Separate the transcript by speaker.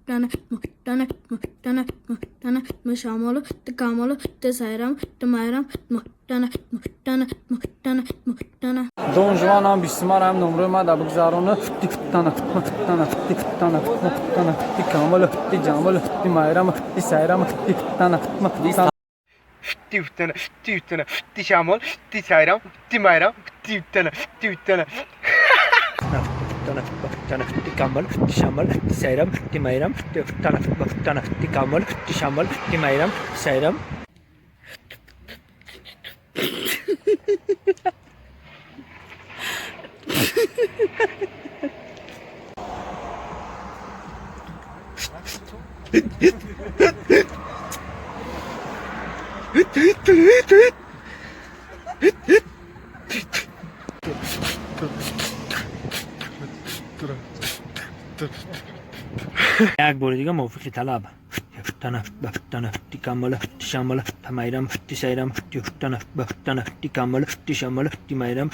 Speaker 1: muhtana muhtana muhtana muhtana muşamalı tıkamalı tesayram tımayram muhtana muhtana muhtana muhtana.
Speaker 2: Don Juan هم 20 هم نمره ما در بگذارونه تیکتانه تیکتانه تیکتانه تیکتانه تیکامل تیجامل تیمایرم تیسایرم تیکتانه تیکتانه
Speaker 3: Tüftene, tüftene, tişamol, tisayram, timayram, tüftene, tüftene. Tüftene, tikamal, tişamal, tisayram, timayram, tüftene, tikamal, tişamal, timayram, tisayram.
Speaker 4: یک بار دیگه موافقی طلب فتنه تکامل تشامل تمایرم تسایرم تفتنه تکامل تشامل تمایرم